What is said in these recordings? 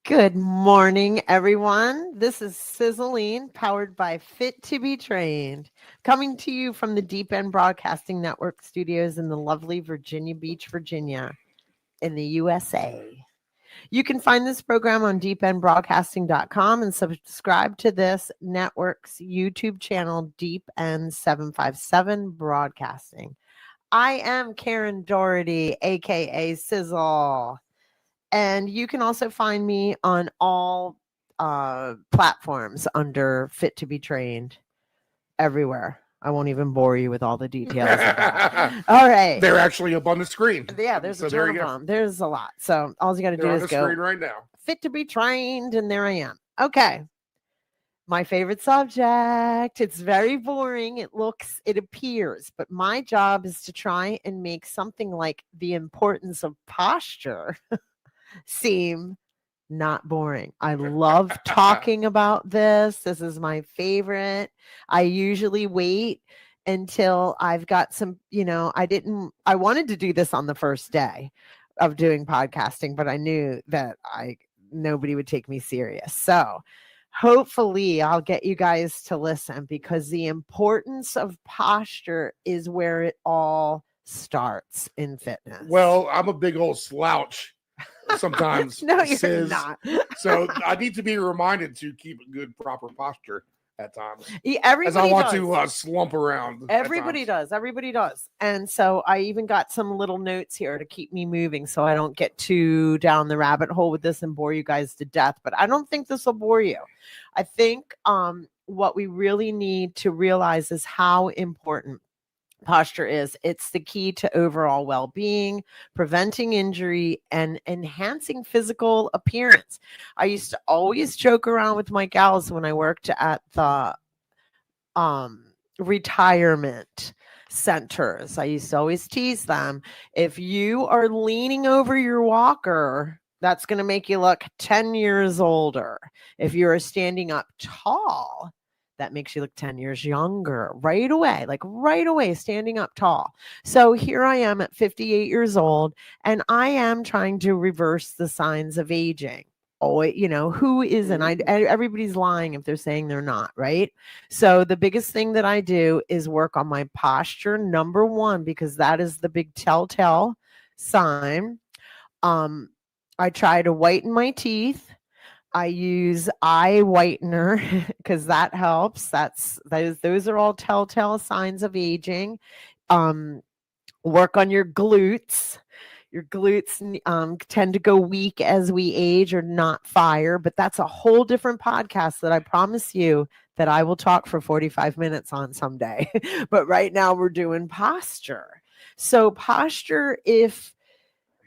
Good morning, everyone. This is Sizzling, powered by Fit to be Trained, coming to you from the Deep End Broadcasting Network studios in the lovely Virginia Beach, Virginia, in the USA. You can find this program on deependbroadcasting.com and subscribe to this network's YouTube channel, Deep End 757 Broadcasting. I am Karen Doherty, aka Sizzle. And you can also find me on all platforms under Fit to be Trained everywhere. I won't even bore you with all the details of that. All right. They're actually up on the screen. Yeah, there's a ton of them. There's a lot. So all you got to do is go screen right now. Fit to be Trained, and there I am. Okay. My favorite subject. It's very boring. It appears, but my job is to try and make something like the importance of posture seem not boring. I love talking about this. This is my favorite. I usually wait until I've got some, I wanted to do this on the first day of doing podcasting, but I knew that nobody would take me serious. So hopefully I'll get you guys to listen, because the importance of posture is where it all starts in fitness. Well, I'm a big old slouch sometimes. No, you're not. So I need to be reminded to keep a good, proper posture at times. Everybody as I want does. To slump around. Everybody does. Everybody does. And so I even got some little notes here to keep me moving so I don't get too down the rabbit hole with this and bore you guys to death. But I don't think this will bore you. I think what we really need to realize is how important posture is. It's the key to overall well-being, preventing injury, and enhancing physical appearance. I used to always joke around with my gals when I worked at the retirement centers. I used to always tease them, if you are leaning over your walker, that's going to make you look 10 years older. If you are standing up tall, that makes you look 10 years younger right away, standing up tall. So here I am at 58 years old, and I am trying to reverse the signs of aging. Oh, who isn't? Everybody's lying if they're saying they're not, right? So the biggest thing that I do is work on my posture, number one, because that is the big telltale sign. I try to whiten my teeth. I use eye whitener because that helps. Those are all telltale signs of aging. Work on your glutes. Your glutes tend to go weak as we age or not fire, but that's a whole different podcast that I promise you that I will talk for 45 minutes on someday. But right now we're doing posture. So posture, if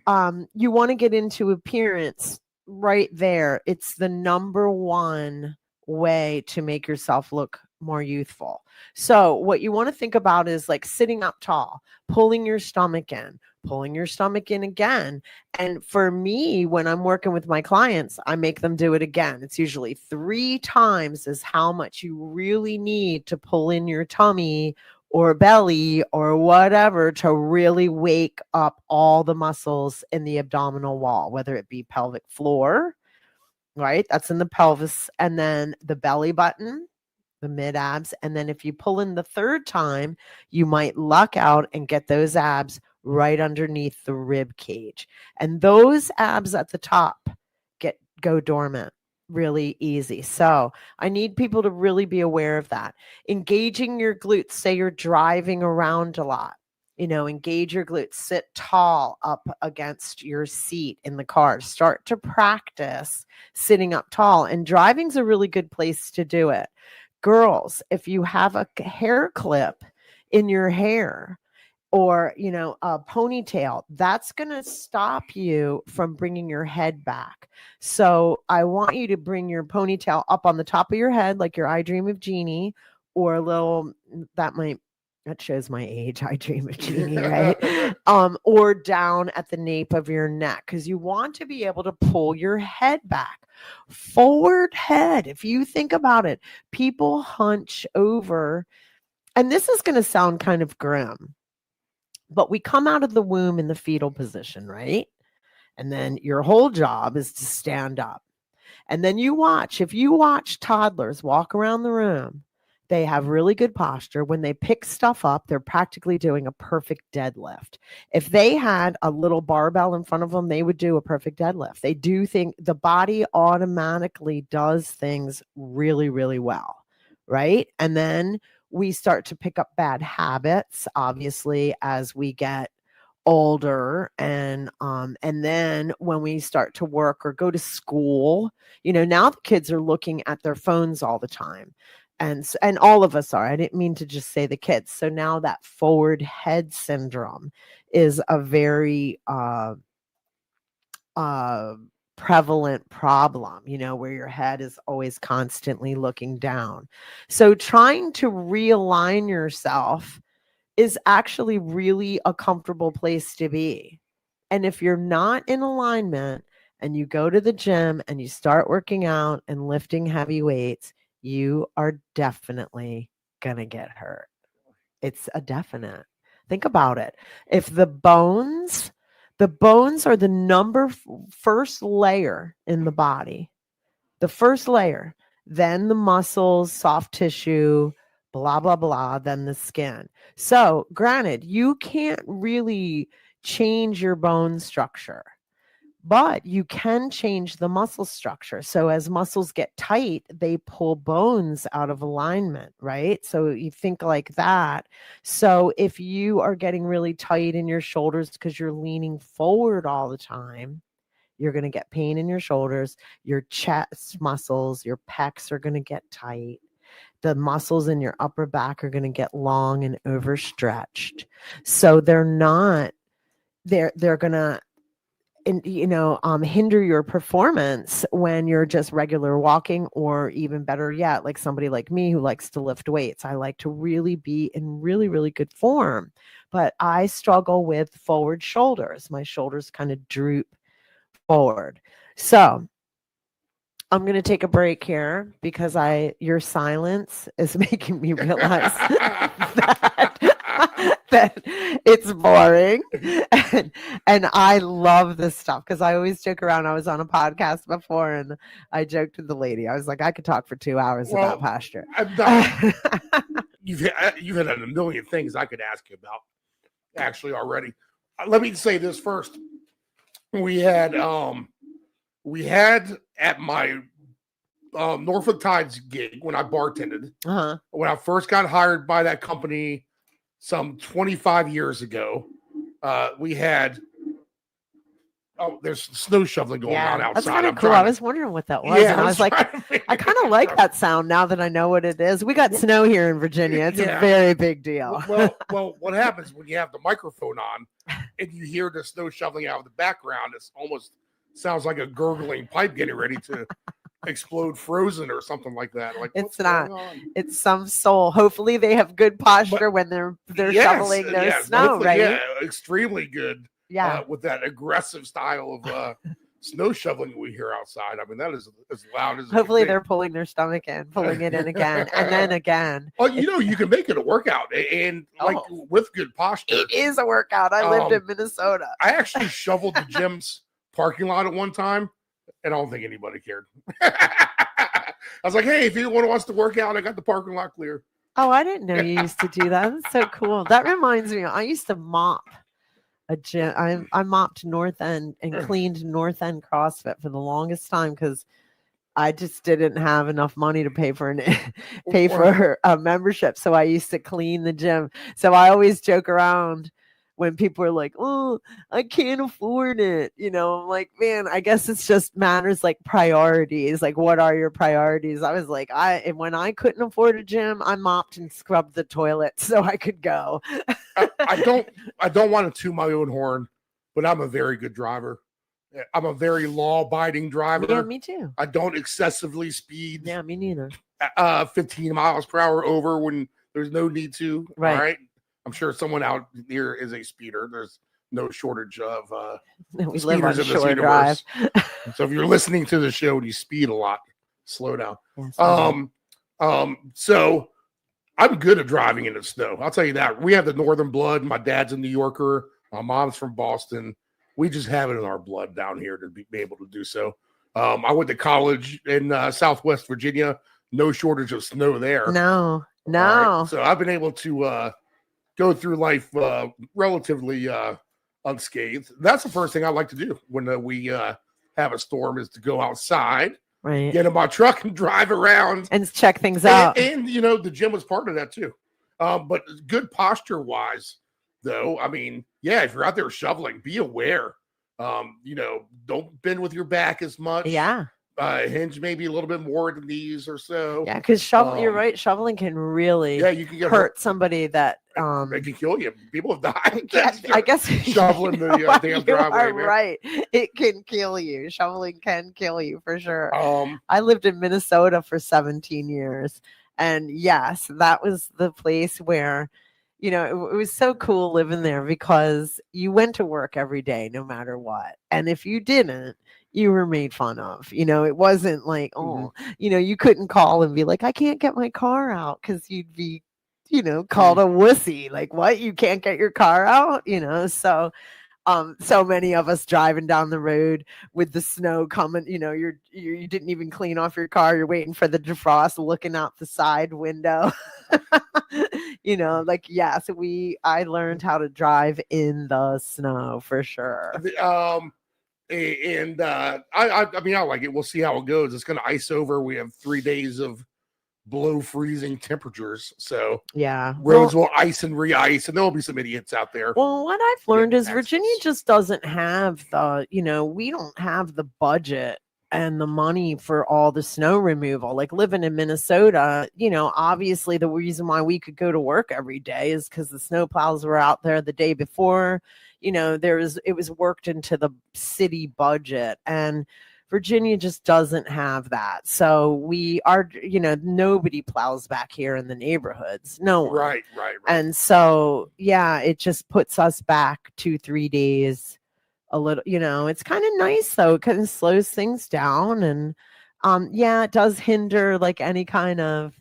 you want to get into appearance, right there, it's the number one way to make yourself look more youthful. So what you want to think about is like sitting up tall, pulling your stomach in again. And for me, when I'm working with my clients, I make them do it again. It's usually 3 times is how much you really need to pull in your tummy or belly or whatever to really wake up all the muscles in the abdominal wall, whether it be pelvic floor, right? That's in the pelvis, and then the belly button, the mid abs. And then if you pull in the 3rd time, you might luck out and get those abs right underneath the rib cage. And those abs at the top go dormant really easy. So I need people to really be aware of that. Engaging your glutes. Say you're driving around a lot, engage your glutes. Sit tall up against your seat in the car. Start to practice sitting up tall, and driving's a really good place to do it. Girls, if you have a hair clip in your hair, or, a ponytail, that's going to stop you from bringing your head back. So I want you to bring your ponytail up on the top of your head, like your I Dream of Jeannie, or a little, that shows my age, I Dream of Jeannie, right? Or down at the nape of your neck, because you want to be able to pull your head back. Forward head, if you think about it, people hunch over, and this is going to sound kind of grim, but we come out of the womb in the fetal position, right? And then your whole job is to stand up. And then if you watch toddlers walk around the room, they have really good posture. When they pick stuff up, they're practically doing a perfect deadlift. If they had a little barbell in front of them, they would do a perfect deadlift. They do think the body automatically does things really, really well, right? And then we start to pick up bad habits, obviously, as we get older, and then when we start to work or go to school, now the kids are looking at their phones all the time, and all of us are. I didn't mean to just say the kids. So now that forward head syndrome is a very prevalent problem, where your head is always constantly looking down. So trying to realign yourself is actually really a comfortable place to be. And if you're not in alignment and you go to the gym and you start working out and lifting heavy weights, you are definitely going to get hurt. It's a definite. Think about it. If the bones are the first layer in the body, the first layer, then the muscles, soft tissue, blah, blah, blah, then the skin. So granted, you can't really change your bone structure, but you can change the muscle structure. So as muscles get tight, they pull bones out of alignment, right? So you think like that. So if you are getting really tight in your shoulders because you're leaning forward all the time, you're going to get pain in your shoulders, your chest muscles, your pecs are going to get tight. The muscles in your upper back are going to get long and overstretched. So they're going to hinder your performance when you're just regular walking, or even better yet, like somebody like me who likes to lift weights. I like to really be in really, really good form, but I struggle with forward shoulders. My shoulders kind of droop forward. So I'm going to take a break here because your silence is making me realize that it's boring. And I love this stuff because I always joke around. I was on a podcast before and I joked with the lady. I was like, I could talk for 2 hours about posture. You've had a million things I could ask you about actually already. Let me say this first. We had at my Norfolk Tides gig when I bartended, when I first got hired by that company some 25 years ago, we had there's snow shoveling going on outside. That's kind of cool. I was wondering what that was. Yeah, and I was like, I kind of like that sound now that I know what it is. We got snow here in Virginia. It's a very big deal. Well, what happens when you have the microphone on and you hear the snow shoveling out of the background? It's almost sounds like a gurgling pipe getting ready to explode frozen or something like that. Like, it's not. It's some soul. Hopefully they have good posture when they're shoveling their snow, right? Yeah, extremely good. Yeah, with that aggressive style of snow shoveling we hear outside. I mean, that is as loud as. Hopefully they're pulling their stomach in, pulling it in again, and then again. Well, you can make it a workout, and with good posture. It is a workout. I lived in Minnesota. I actually shoveled the gym's parking lot at one time, and I don't think anybody cared. I was like, hey, if anyone wants to work out, I got the parking lot clear. Oh, I didn't know you used to do that. That's so cool. That reminds me, I used to mop a gym. I mopped North End and cleaned North End CrossFit for the longest time because I just didn't have enough money to pay for a membership. So I used to clean the gym. So I always joke around when people are like, oh, I can't afford it. I'm like, man, I guess it's just matters like priorities. Like, what are your priorities? I was like, when I couldn't afford a gym, I mopped and scrubbed the toilet so I could go. I don't want to toot my own horn, but I'm a very good driver. I'm a very law-abiding driver. Yeah, me too. I don't excessively speed. Yeah, me neither. 15 miles per hour over when there's no need to. Right. All right. I'm sure someone out here is a speeder. There's no shortage of we live on Shore Drive. So if you're listening to the show and you speed a lot, slow down. Yes, so I'm good at driving in the snow. I'll tell you that. We have the northern blood. My dad's a New Yorker. My mom's from Boston. We just have it in our blood down here to be able to do so. I went to college in Southwest Virginia. No shortage of snow there. No. All right? So I've been able to go through life relatively unscathed. That's the first thing I like to do when we have a storm, is to go outside, Right. get in my truck and drive around And check things out. And you know, the gym was part of that too. But good posture wise, though, I mean, yeah, if you're out there shoveling, be aware. You know, don't bend with your back as much. Yeah. Hinge maybe a little bit more at the knees or so. Yeah, because you're right, shoveling can really you can get hurt somebody that it can kill you. People have died. I guess shoveling the damn driveway. Are right. It can kill you. Shoveling can kill you for sure. Um, I lived in Minnesota for 17 years. And yes, that was the place where, you know, it was so cool living there because you went to work every day, no matter what. And if you didn't, you were made fun of. You know, it wasn't like, you know, you couldn't call and be like, I can't get my car out, because you'd be, you know, called a wussy. Like, what? You can't get your car out? You know, so so many of us driving down the road with the snow coming, you know, you didn't even clean off your car, you're waiting for the defrost, looking out the side window. You know, like, yes, I learned how to drive in the snow for sure. I mean, I like it. We'll see how it goes. It's going to ice over. We have 3 days of below freezing temperatures, so yeah, roads will ice and re-ice, and there'll be some idiots out there. Well, what I've learned is Virginia just doesn't have the, you know, we don't have the budget and the money for all the snow removal. Like living in Minnesota, you know, obviously the reason why we could go to work every day is because the snow plows were out there the day before. You know, it was worked into the city budget, and Virginia just doesn't have that. So we are, you know, nobody plows back here in the neighborhoods. No one. Right. And so, yeah, it just puts us back 2-3 days a little, you know. It's kind of nice though. It kind of slows things down. And yeah, it does hinder like any kind of,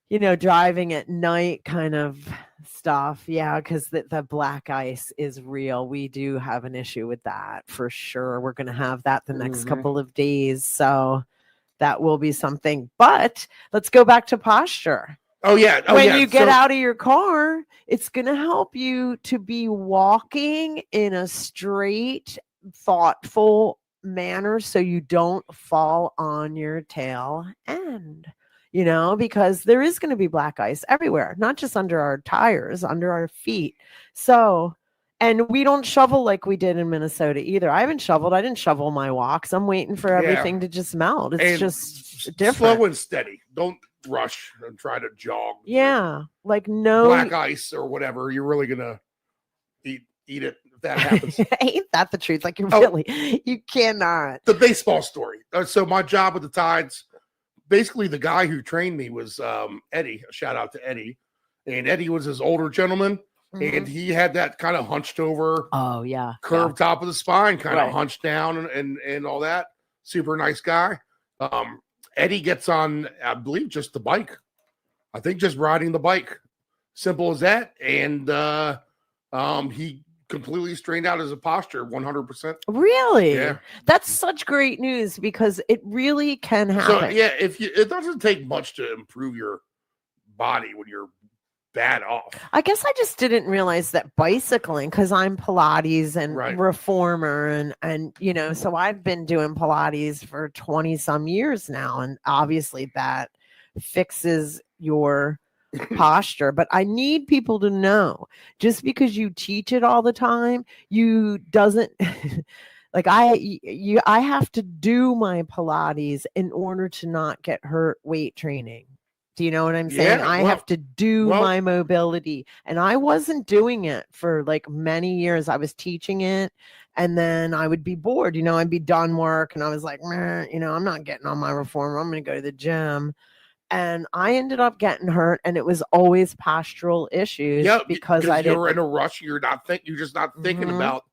you know, driving at night kind of stuff. Yeah, because the black ice is real. We do have an issue with that for sure. We're going to have that the next couple of days. So that will be something. But let's go back to posture. Oh, yeah. When you get out of your car, it's going to help you to be walking in a straight, thoughtful manner so you don't fall on your tail end. You know, because there is going to be black ice everywhere, not just under our tires, under our feet. So, and we don't shovel like we did in Minnesota either. I haven't shoveled. I didn't shovel my walks. I'm waiting for everything to just melt. It's just different. Slow and steady. Don't rush and try to jog. Yeah. Like no black ice or whatever. You're really going to eat it if that happens. Ain't that the truth? Like you cannot. The baseball story. So my job with the Tides, basically the guy who trained me was Eddie. A shout out to Eddie. And Eddie was his older gentleman, and he had that kind of hunched over, curved top of the spine, kind of hunched down and all that. Super nice guy. Eddie gets on, I believe, just the bike. I think just riding the bike. Simple as that. And he completely straightened out his posture 100%. Really? Yeah. That's such great news because it really can happen. So yeah, it doesn't take much to improve your body when you're bad off. I guess I just didn't realize that bicycling, because I'm Pilates and reformer and you know, so I've been doing Pilates for 20 some years now, and obviously that fixes your posture. But I need people to know, just because you teach it all the time, you doesn't like I have to do my Pilates in order to not get hurt weight training. Do you know what I'm saying? I have to do my mobility, and I wasn't doing it for like many years. I was teaching it, and then I would be bored. You know, I'd be done work, and I was like, you know, I'm not getting on my reformer. I'm going to go to the gym. And I ended up getting hurt, and it was always postural issues because you're in a rush. You're just not thinking about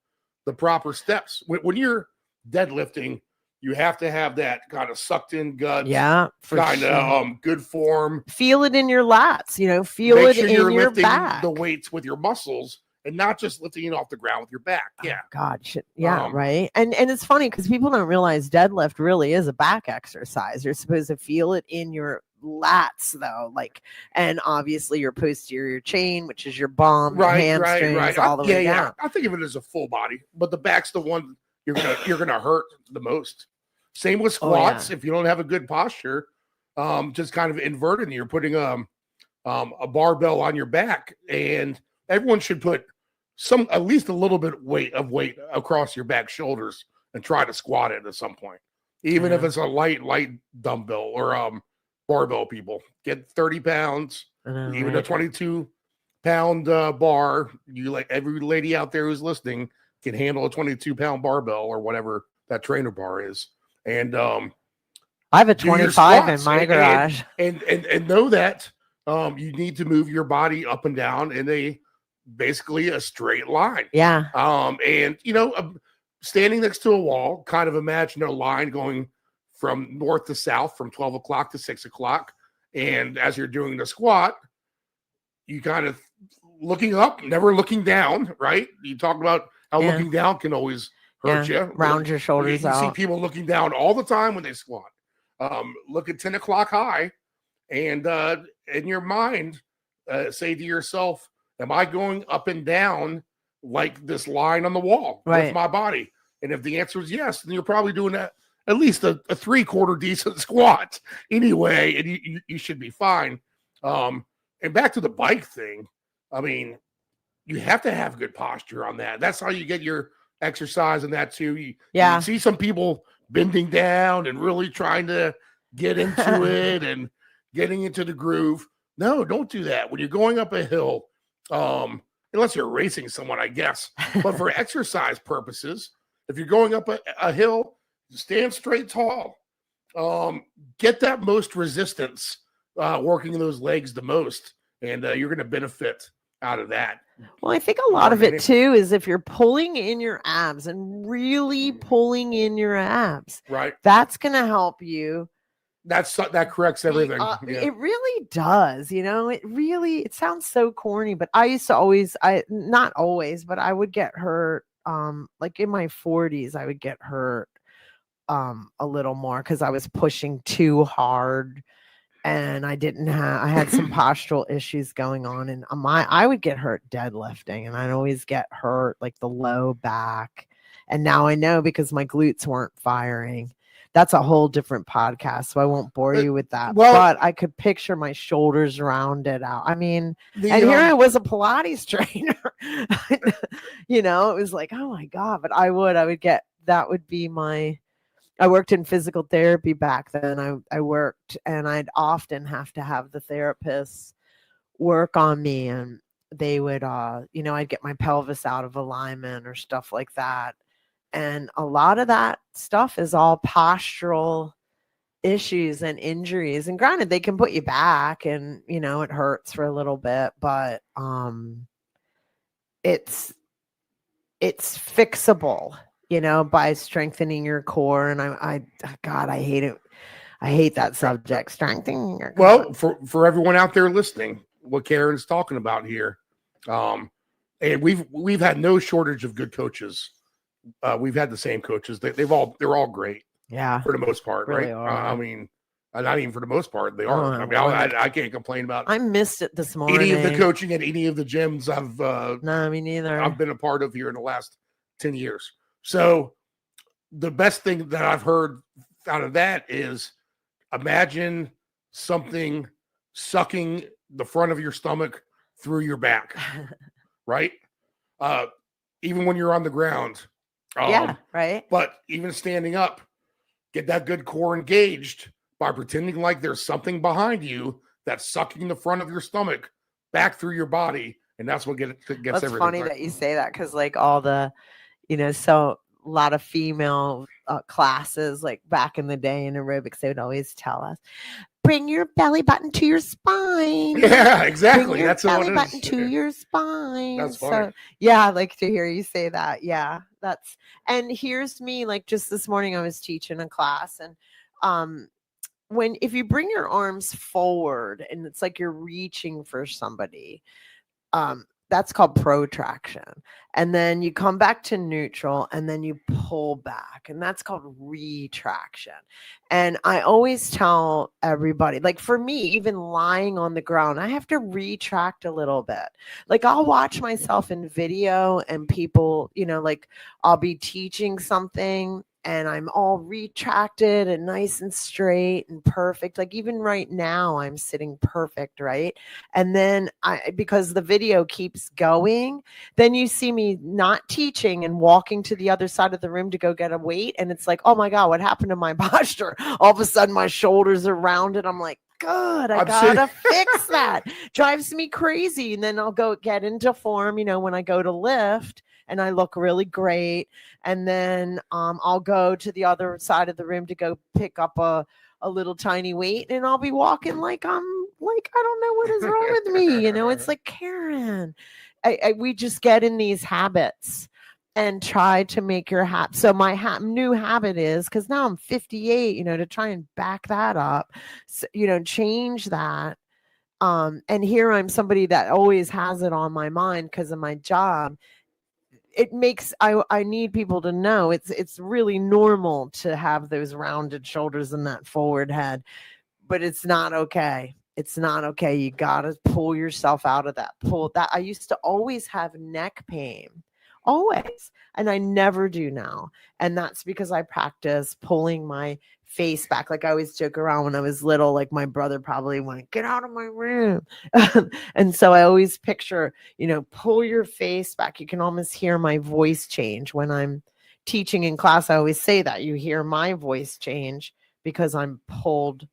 the proper steps. When you're deadlifting, you have to have that kind of sucked in gut. Yeah, kind of good form. Feel it in your lats. You know, feel it in your back. The weights with your muscles and not just lifting it off the ground with your back. Oh, Yeah. God. Yeah. Um, Right. And it's funny because people don't realize deadlift really is a back exercise. You're supposed to feel it in your lats though. Like, and obviously your posterior chain, which is your bum, your right. hamstrings, all the way down. I think of it as a full body, but the back's the one you're gonna hurt the most. Same with squats. Yeah. If you don't have a good posture, just kind of inverted, you're putting a barbell on your back, and everyone should put at least a little bit of weight across your back shoulders and try to squat it at some point, even if it's a light dumbbell or barbell. People get 30 pounds, even a 22-pound bar. You, like every lady out there who's listening, can handle a 22-pound barbell or whatever that trainer bar is. And I have a 25 in my garage. And know that you need to move your body up and down in basically a straight line. Yeah. And standing next to a wall, kind of imagine a line going from north to south, from 12 o'clock to 6 o'clock. And as you're doing the squat, you kind of looking up, never looking down, right? You talk about how looking down can always hurt you. Round your shoulders out. You see people looking down all the time when they squat. Look at 10 o'clock high, and in your mind, say to yourself, am I going up and down like this line on the wall with my body? And if the answer is yes, then you're probably doing at least a 3/4 decent squat anyway, and you should be fine. And back to the bike thing, I mean, you have to have good posture on that. That's how you get your exercise in that too. You see some people bending down and really trying to get into it and getting into the groove. No, don't do that. When you're going up a hill, unless you're racing someone, I guess. But for exercise purposes, if you're going up a hill, stand straight tall. Get that most resistance, working those legs the most, and you're going to benefit out of that. Well, I think a lot of it too is if you're pulling in your abs and really pulling in your abs, right? That's going to help you. That corrects everything. It really does. It sounds so corny, but I used to not always, but I would get hurt. Like in my 40s, I would get hurt a little more because I was pushing too hard. And I had some postural issues going on, and I would get hurt deadlifting, and I'd always get hurt like the low back. And now I know because my glutes weren't firing. That's a whole different podcast, so I won't bore you with that. But I could picture my shoulders rounded out. I mean, and here I was a Pilates trainer. It was like, oh my God. But I would get, that would be I worked in physical therapy back then. I worked, and I'd often have to have the therapists work on me, and they would, I'd get my pelvis out of alignment or stuff like that. And a lot of that stuff is all postural issues and injuries. And granted, they can put you back, and, it hurts for a little bit, but it's fixable. By strengthening your core. And God, I hate it. I hate that subject, strengthening your core. Well, for everyone out there listening, what Karen's talking about here, and we've had no shortage of good coaches. We've had the same coaches. They're all great. Yeah, for the most part, really right? I mean, not even for the most part, they are. I mean, I can't complain about. I missed it this morning. Any of the coaching at any of the gyms no, me neither. I've been a part of here in the last 10 years. So the best thing that I've heard out of that is, imagine something sucking the front of your stomach through your back, right? Even when you're on the ground. Yeah, right. But even standing up, get that good core engaged by pretending like there's something behind you that's sucking the front of your stomach back through your body. And that's what gets everything. It's funny that you say that, because like all the, so a lot of female classes, like back in the day in aerobics, they would always tell us, bring your belly button to your spine. Yeah, exactly. Bring your that's belly what button it is. to your spine. That's funny. So, yeah, I like to hear you say that. Yeah, and here's me, like just this morning I was teaching a class, and if you bring your arms forward and it's like you're reaching for somebody, that's called protraction. And then you come back to neutral and then you pull back, and that's called retraction. And I always tell everybody, like for me, even lying on the ground, I have to retract a little bit. Like I'll watch myself in video and people, like I'll be teaching something and I'm all retracted and nice and straight and perfect. Like even right now, I'm sitting perfect, right? And then because the video keeps going, then you see me not teaching and walking to the other side of the room to go get a weight. And it's like, oh my God, what happened to my posture? All of a sudden my shoulders are rounded. I'm like, good, I gotta fix that. Drives me crazy. And then I'll go get into form, when I go to lift and I look really great. And then I'll go to the other side of the room to go pick up a little tiny weight, and I'll be walking like I'm like, I don't know what is wrong with me. It's like, Karen, we just get in these habits and try to make your habit. So my new habit is, because now I'm 58, to try and back that up, so, change that. And here I'm somebody that always has it on my mind because of my job. It makes I need people to know it's really normal to have those rounded shoulders and that forward head, but it's not okay. It's not okay. You got to pull yourself out of that. Pull that. I used to always have neck pain, always, and I never do now. And that's because I practice pulling my face back. Like I always joke around when I was little, like my brother probably went, get out of my room. And so I always picture, pull your face back. You can almost hear my voice change when I'm teaching in class. I always say that you hear my voice change because I'm pulled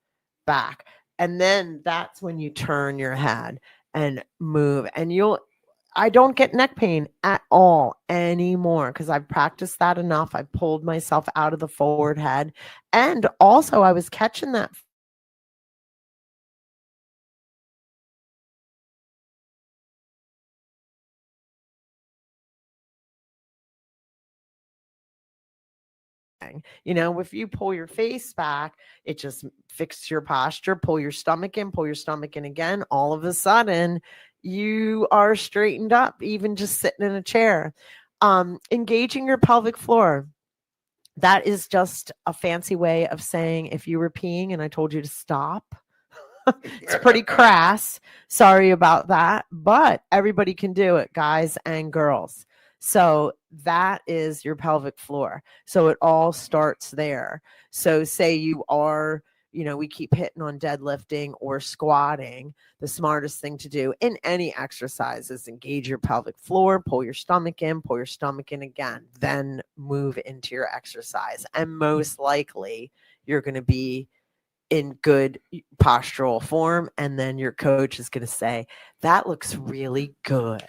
back. And then that's when you turn your head and move, and I don't get neck pain at all anymore because I've practiced that enough. I pulled myself out of the forward head. And also I was catching that if you pull your face back, it just fixes your posture. Pull your stomach in again. All of a sudden, you are straightened up, even just sitting in a chair. Engaging your pelvic floor. That is just a fancy way of saying if you were peeing and I told you to stop. It's pretty crass. Sorry about that. But everybody can do it, guys and girls. So that is your pelvic floor. So it all starts there. So say you are, we keep hitting on deadlifting or squatting. The smartest thing to do in any exercise is engage your pelvic floor, pull your stomach in again, then move into your exercise. And most likely you're going to be in good postural form, and then your coach is going to say that looks really good,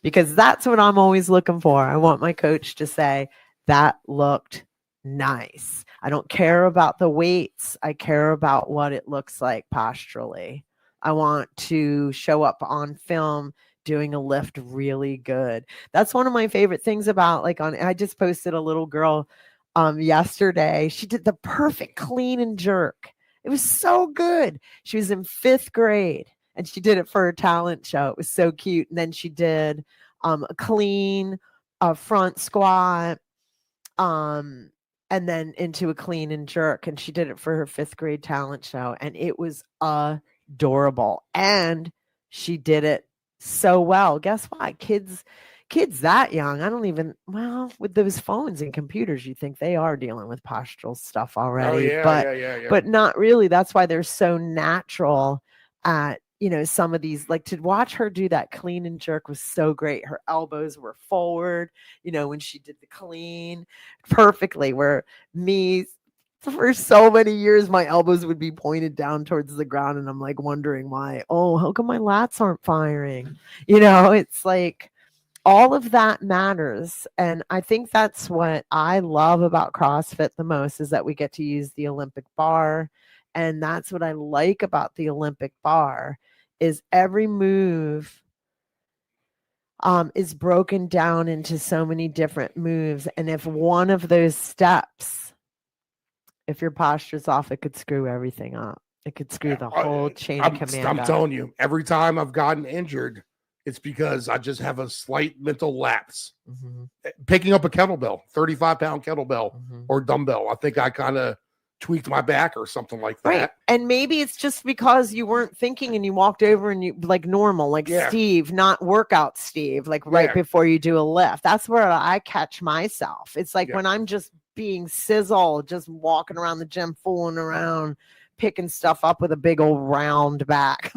because that's what I'm always looking for. I want my coach to say that looked nice. I don't care about the weights. I care about what it looks like posturally. I want to show up on film doing a lift really good. That's one of my favorite things about, I just posted a little girl yesterday. She did the perfect clean and jerk. It was so good. She was in 5th grade and she did it for her talent show. It was so cute. And then she did a clean front squat, and then into a clean and jerk. And she did it for her 5th grade talent show. And it was adorable. And she did it so well. Guess what? Kids that young, with those phones and computers, you think they are dealing with postural stuff already. But not really. That's why they're so natural at, some of these, like to watch her do that clean and jerk was so great. Her elbows were forward, when she did the clean perfectly, where me, for so many years, my elbows would be pointed down towards the ground. And I'm like wondering why, how come my lats aren't firing? It's like, all of that matters. And I think that's what I love about CrossFit the most, is that we get to use the Olympic bar. And that's what I like about the Olympic bar, is every move is broken down into so many different moves. And if one of those steps, if your posture's off, it could screw everything up. It could screw the whole chain of command I'm telling you, every time I've gotten injured, it's because I just have a slight mental lapse. Mhm. Picking up a kettlebell, 35-pound kettlebell Mhm. or dumbbell, I think I kind of tweaked my back or something like that. Right. And maybe it's just because you weren't thinking and you walked over and you like normal, like Yeah. Steve, not workout Steve, like right Yeah. before you do a lift. That's where I catch myself. It's like Yeah. when I'm just being sizzled, just walking around the gym, fooling around, picking stuff up with a big old round back.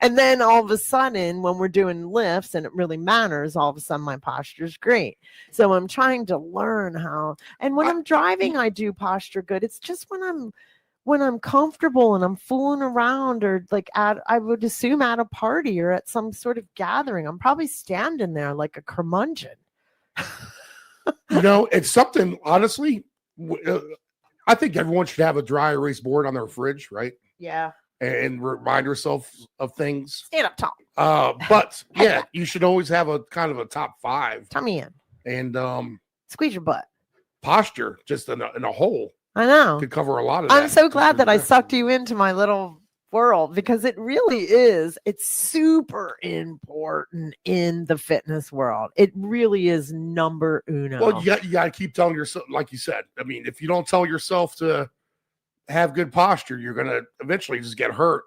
And then all of a sudden, when we're doing lifts and it really matters, all of a sudden my posture is great. So I'm trying to learn how, and when I'm driving, I do posture good. It's just when I'm comfortable and I'm fooling around, or like I would assume at a party or at some sort of gathering, I'm probably standing there like a curmudgeon. It's something, honestly, I think everyone should have a dry erase board on their fridge, right? Yeah. And remind yourself of things. Stand up tall. But yeah, you should always have a kind of a top 5. Tummy in. And squeeze your butt. Posture, just in a whole, I know. could cover a lot of I'm that. so glad that I sucked you into my little world, because it really is. It's super important in the fitness world. It really is number uno. Well, you got to keep telling yourself, like you said. I mean, if you don't tell yourself to have good posture, you're going to eventually just get hurt.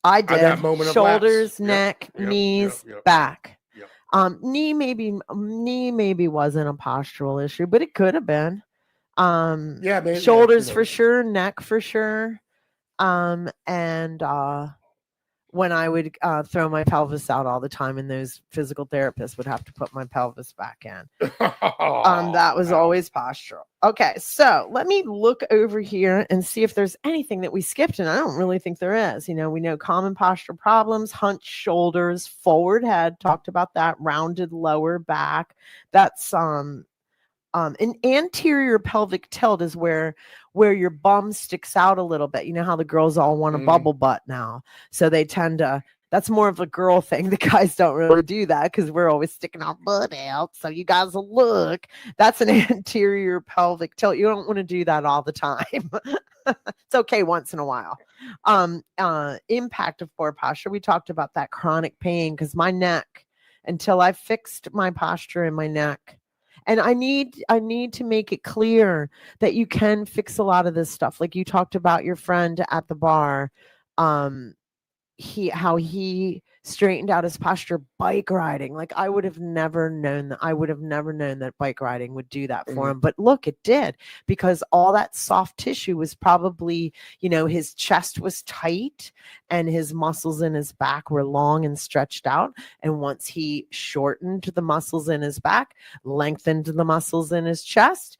I did. That moment of shoulders, lapse. neck, Yep, knees, yep. back. Yep. Knee maybe wasn't a postural issue, but it could have been. Maybe, shoulders for sure, neck for sure. And when I would throw my pelvis out all the time, and those physical therapists would have to put my pelvis back in. That was always postural. Okay, so let me look over here and see if there's anything that we skipped, and I don't really think there is. We know common postural problems: hunched shoulders, forward head, talked about that, rounded lower back. That's an anterior pelvic tilt is where your bum sticks out a little bit. You know how the girls all want a bubble butt now, so they tend to. That's more of a girl thing. The guys don't really do that because we're always sticking our butt out. So you guys will look. That's an anterior pelvic tilt. You don't want to do that all the time. It's okay once in a while. Impact of poor posture. We talked about that chronic pain, because my neck, until I fixed my posture in my neck, and I need to make it clear that you can fix a lot of this stuff. Like you talked about your friend at the bar. How he straightened out his posture bike riding. Like I would have never known that bike riding would do that for him. But look, it did, because all that soft tissue was probably, his chest was tight and his muscles in his back were long and stretched out. And once he shortened the muscles in his back, lengthened the muscles in his chest,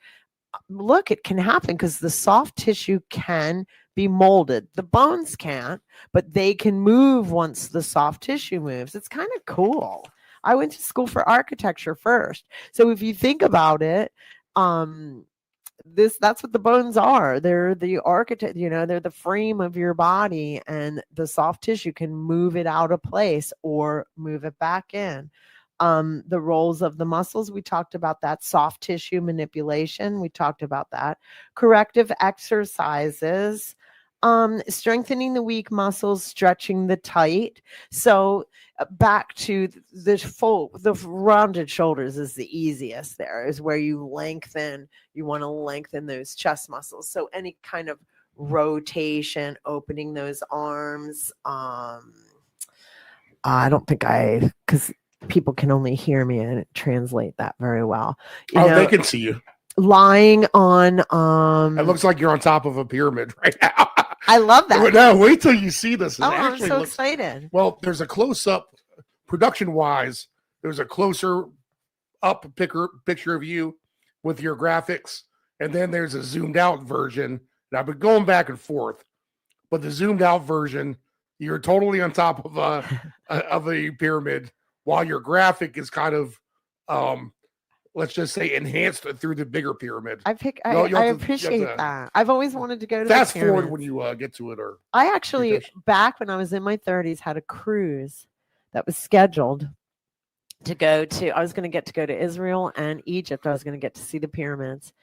look, it can happen, because the soft tissue can be molded. The bones can't, but they can move once the soft tissue moves. It's kind of cool. I went to school for architecture first. So if you think about it, that's what the bones are. They're the architect, they're the frame of your body, and the soft tissue can move it out of place or move it back in. The roles of the muscles, we talked about that. Soft tissue manipulation, we talked about that. Corrective exercises, strengthening the weak muscles, stretching the tight. So back to the rounded shoulders is the easiest. There is where you want to lengthen those chest muscles. So any kind of rotation, opening those arms. I don't think because people can only hear me and translate that very well. They can see you lying on. It looks like you're on top of a pyramid right now. I love that. No, wait till you see this. I'm so excited. Well, there's a close up, production wise. There's a closer up picture of you with your graphics, and then there's a zoomed out version. And I've been going back and forth, but the zoomed out version, you're totally on top of a pyramid, while your graphic is kind of, let's just say, enhanced through the bigger pyramid. I appreciate that. I've always wanted to go to fast forward when you get to it. Or I actually, back when I was in my 30s, had a cruise that was scheduled to go to. I was going to go to Israel and Egypt. I was going to get to see the pyramids,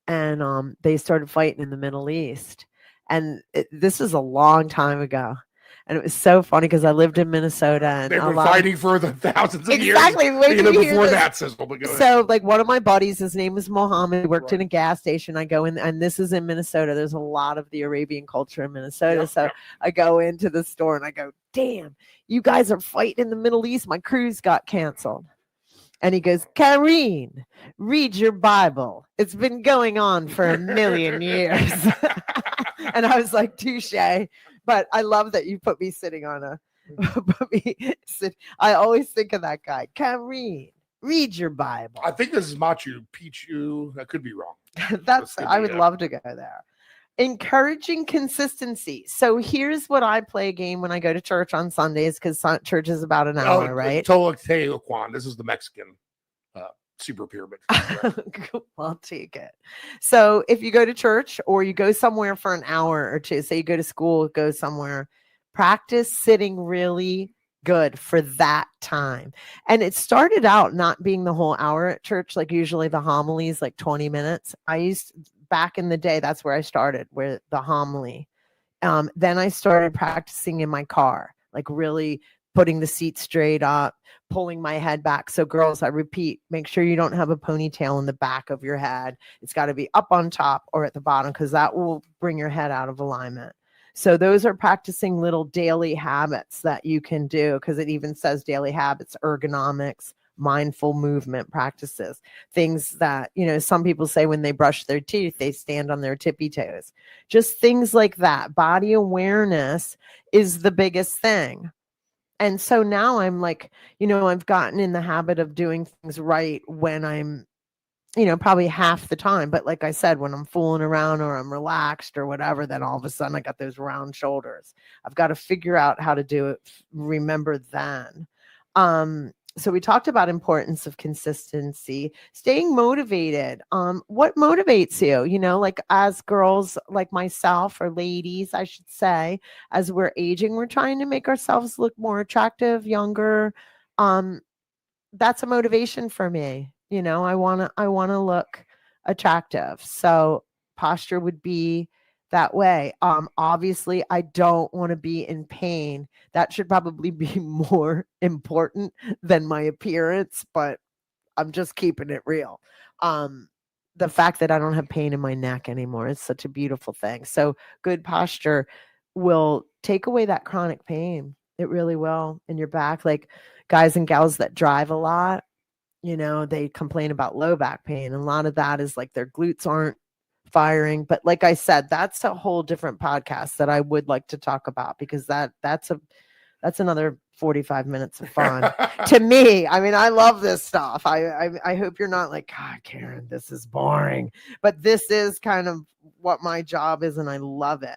and they started fighting in the Middle East. And this was a long time ago. And it was so funny because I lived in Minnesota and They've been fighting for the thousands of years. Exactly. Even before that, Sizzle. But go ahead. So, like, one of my buddies, his name is Mohammed, worked in a gas station. I go in, and this is in Minnesota. There's a lot of the Arabian culture in Minnesota. I go into the store and I go, damn, you guys are fighting in the Middle East. My cruise got canceled. And he goes, Kareen, read your Bible. It's been going on for a million years. And I was like, touche. But I love that you put me sitting on a, I always think of that guy. Kareen, read your Bible. I think this is Machu Picchu. That could be wrong. I would love to go there. Encouraging consistency. So here's what I play a game when I go to church on Sundays, because church is about an hour, right? Teotihuacan. This is the Mexican super pyramid. Right? I'll take it. So if you go to church or you go somewhere for an hour or two, say you go to school, go somewhere, practice sitting really good for that time. And it started out not being the whole hour at church, like usually the homilies, like 20 minutes. Back in the day, that's where I started, where the homily. Then I started practicing in my car, like really putting the seat straight up, pulling my head back. So girls, I repeat, make sure you don't have a ponytail in the back of your head. It's got to be up on top or at the bottom, because that will bring your head out of alignment. So those are practicing little daily habits that you can do, because it even says daily habits, ergonomics, mindful movement practices, things that, some people say when they brush their teeth, they stand on their tippy toes. Just things like that. Body awareness is the biggest thing. And so now I'm like, I've gotten in the habit of doing things right when I'm, probably half the time. But like I said, when I'm fooling around or I'm relaxed or whatever, then all of a sudden I got those round shoulders. I've got to figure out how to do it. Remember then. So we talked about importance of consistency, staying motivated. What motivates you? Like as girls like myself, or ladies, I should say, as we're aging, we're trying to make ourselves look more attractive, younger. That's a motivation for me. I want to look attractive. So posture would be that way. Obviously I don't want to be in pain. That should probably be more important than my appearance, but I'm just keeping it real. The fact that I don't have pain in my neck anymore is such a beautiful thing. So good posture will take away that chronic pain. It really will in your back. Like guys and gals that drive a lot, they complain about low back pain. And a lot of that is like their glutes aren't firing. But like I said, that's a whole different podcast that I would like to talk about, because that's another 45 minutes of fun to me. I mean, I love this stuff. I hope you're not like, God, Karen, this is boring, but this is kind of what my job is, and I love it.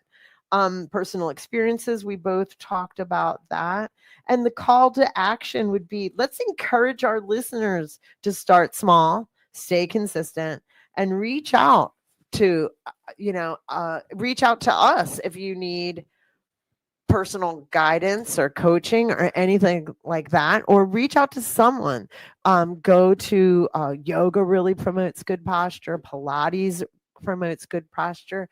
Personal experiences, we both talked about that. And the call to action would be, let's encourage our listeners to start small, stay consistent, and reach out to us if you need personal guidance or coaching or anything like that, or reach out to someone. Go to yoga really promotes good posture. Pilates promotes good posture.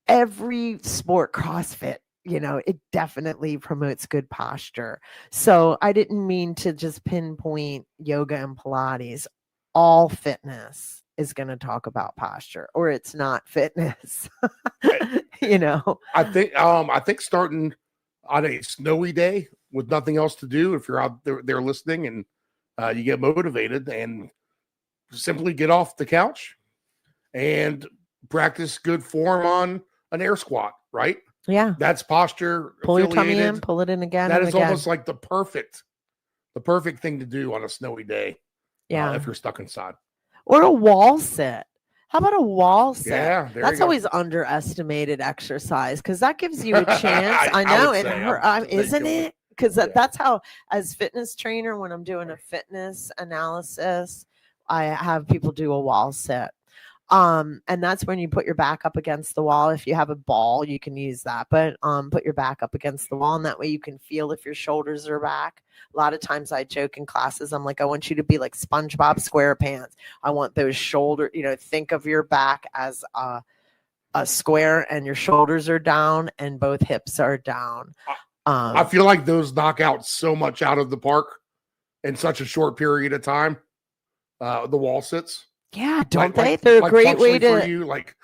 Every sport, CrossFit, it definitely promotes good posture. So I didn't mean to just pinpoint yoga and Pilates. All fitness is going to talk about posture, or it's not fitness. I think starting on a snowy day with nothing else to do, if you're out there listening and you get motivated, and simply get off the couch and practice good form on an air squat, right? Yeah. That's posture. Pull your tummy in, pull it in again. That is almost like the perfect thing to do on a snowy day. Yeah. If you're stuck inside. Or a wall sit. How about a wall sit? Yeah, that's always underestimated exercise, because that gives you a chance. I know isn't it? Because that's how, as fitness trainer, when I'm doing a fitness analysis, I have people do a wall sit. And that's when you put your back up against the wall. If you have a ball, you can use that, but put your back up against the wall, and that way you can feel if your shoulders are back. A lot of times I joke in classes, I'm like, I want you to be like SpongeBob SquarePants. I want those shoulder, think of your back as a square, and your shoulders are down and both hips are down. I feel like those knock out so much out of the park in such a short period of time. The wall sits. Yeah, don't they? They're a great way to for you, like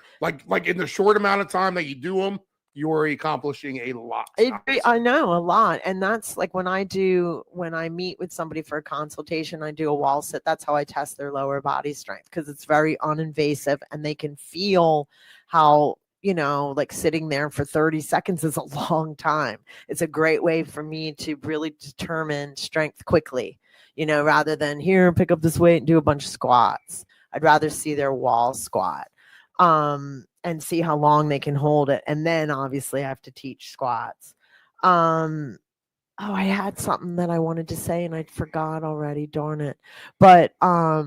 in the short amount of time that you do them, you are accomplishing a lot. I know, a lot. And that's like when I meet with somebody for a consultation, I do a wall sit. That's how I test their lower body strength, because it's very uninvasive and they can feel how, like sitting there for 30 seconds is a long time. It's a great way for me to really determine strength quickly, rather than here, pick up this weight and do a bunch of squats. I'd rather see their wall squat. And see how long they can hold it. And then obviously I have to teach squats. I had something that I wanted to say and I forgot already, darn it. But I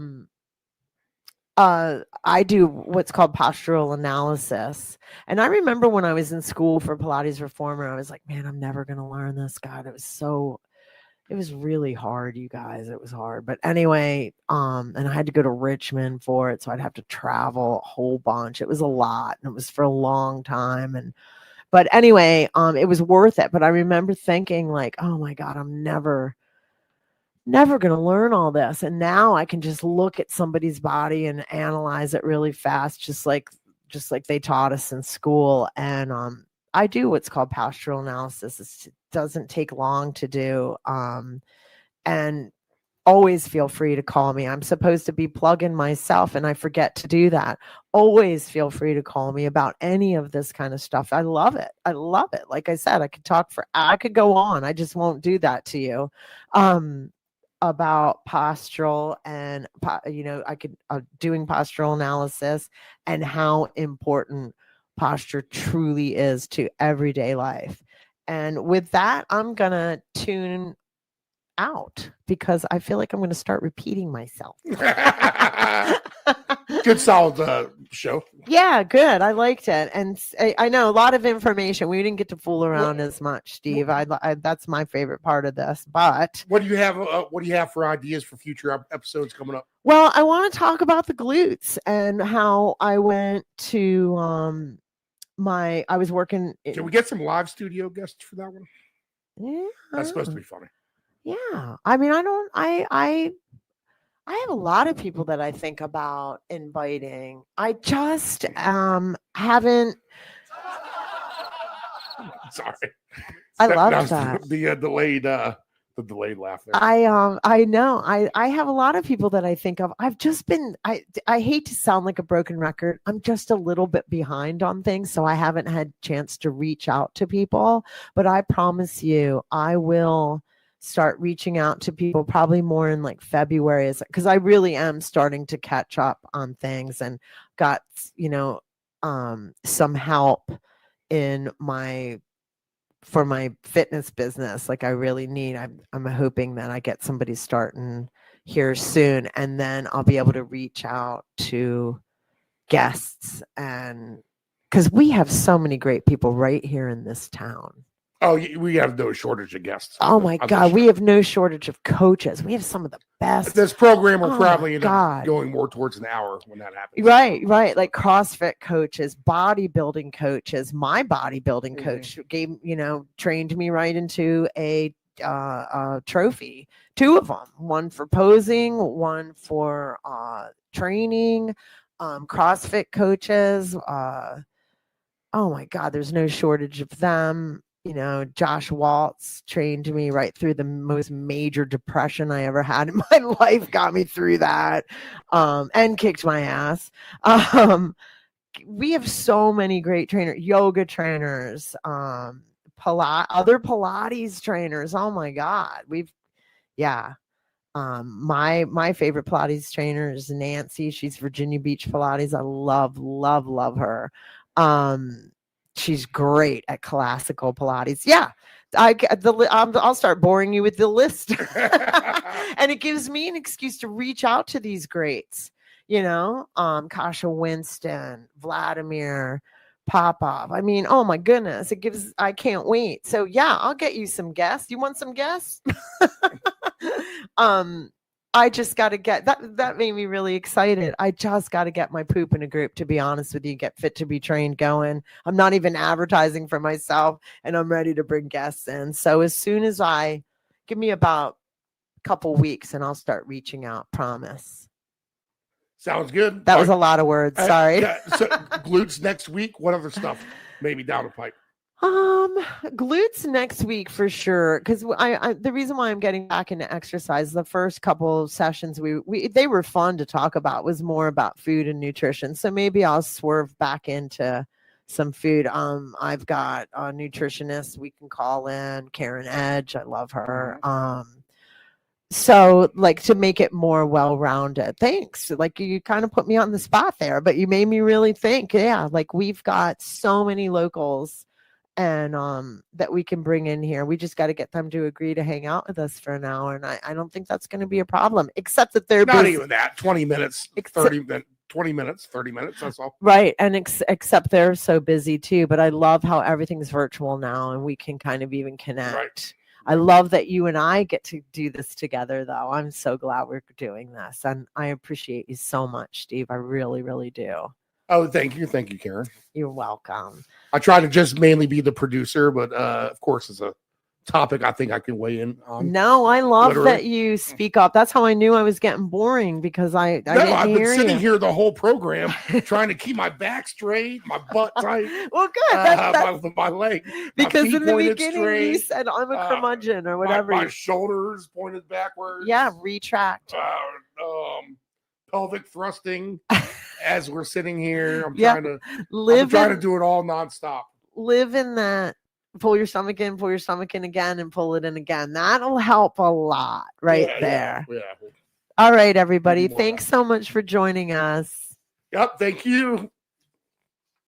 do what's called postural analysis. And I remember when I was in school for Pilates Reformer, I was like, man, I'm never going to learn this. God, it was really hard, you guys. It was hard. But anyway, and I had to go to Richmond for it. So I'd have to travel a whole bunch. It was a lot and it was for a long time. But anyway, it was worth it. But I remember thinking like, oh my God, I'm never going to learn all this. And now I can just look at somebody's body and analyze it really fast, just like they taught us in school. And I do what's called postural analysis. It doesn't take long to do. And always feel free to call me. I'm supposed to be plugging myself and I forget to do that. Always feel free to call me about any of this kind of stuff. I love it. I love it. Like I said, I could go on. I just won't do that to you. About postural and, doing postural analysis and how important posture truly is to everyday life. And with that, I'm going to tune out because I feel like I'm going to start repeating myself. Good, solid show. Yeah, good. I liked it. And I know a lot of information. We didn't get to fool around as much, Steve. That's my favorite part of this. But what do you have for ideas for future episodes coming up? Well, I want to talk about the glutes and how I went to I was working. Can we get some live studio guests for that one? Yeah. That's supposed to be funny. Yeah. I mean, I have a lot of people that I think about inviting. I just haven't. Sorry. I love that. The delayed laugh there. I know. I have a lot of people that I think of. I've just been, I hate to sound like a broken record. I'm just a little bit behind on things. So I haven't had a chance to reach out to people, but I promise you, I will start reaching out to people probably more in like February, because I really am starting to catch up on things and got, some help in for my fitness business. Like I really need, I'm hoping that I get somebody starting here soon, and then I'll be able to reach out to guests, and because we have so many great people right here in this town. Oh, we have no shortage of guests. Oh my God, we have no shortage of coaches. We have some of the best. This program will probably end up going more towards an hour when that happens. Right. Like CrossFit coaches, bodybuilding coaches. My bodybuilding coach trained me right into a trophy. 2 of them, one for posing, one for training. CrossFit coaches. Oh my God, there's no shortage of them. Josh Waltz trained me right through the most major depression I ever had in my life, got me through that, and kicked my ass. We have so many great trainers, yoga trainers, other Pilates trainers. Oh my God. My favorite Pilates trainer is Nancy. She's Virginia Beach Pilates. I love her. She's great at classical Pilates. Yeah, I'll start boring you with the list. And it gives me an excuse to reach out to these greats, Kasha Winston, Vladimir Popov. I mean, oh my goodness, I can't wait. So yeah, I'll get you some guests. You want some guests? I just got to get that. That made me really excited. I just got to get my poop in a group, to be honest with you, get fit to be trained going. I'm not even advertising for myself, and I'm ready to bring guests in. So as soon as give me about a couple weeks and I'll start reaching out. Promise. Sounds good. That was a lot of words. Sorry. So glutes next week. What other stuff maybe down the pipe? Glutes next week for sure. Because I the reason why I'm getting back into exercise, the first couple of sessions they were fun to talk about, was more about food and nutrition. So maybe I'll swerve back into some food. I've got a nutritionist we can call in, Karen Edge. I love her. So like to make it more well-rounded. Thanks. Like you kind of put me on the spot there, but you made me really think. Yeah, like we've got so many locals and that we can bring in here. We just got to get them to agree to hang out with us for an hour, and I don't think that's going to be a problem, except that they're not busy. Even that 20 minutes, 20 minutes, 30 minutes, that's all. Right. And except they're so busy too, but I love how everything's virtual now and we can kind of even connect. Right. I love that you and I get to do this together, though. I'm so glad we're doing this, and I appreciate you so much, Steve. I really, really do. Oh, thank you, Karen. You're welcome. I try to just mainly be the producer, but of course, it's a topic I think I can weigh in on. No, I love that you speak up. That's how I knew I was getting boring, because I've been sitting here the whole program trying to keep my back straight, my butt tight. Well, good. My leg. Because my in the beginning straight, you said I'm a curmudgeon or whatever. My shoulders pointed backwards. Yeah, retract. Pelvic thrusting as we're sitting here. I'm trying to do it all nonstop. Live in that. Pull your stomach in again, and pull it in again. That'll help a lot there. Yeah. All right, everybody. Thanks so much for joining us. Yep. Thank you.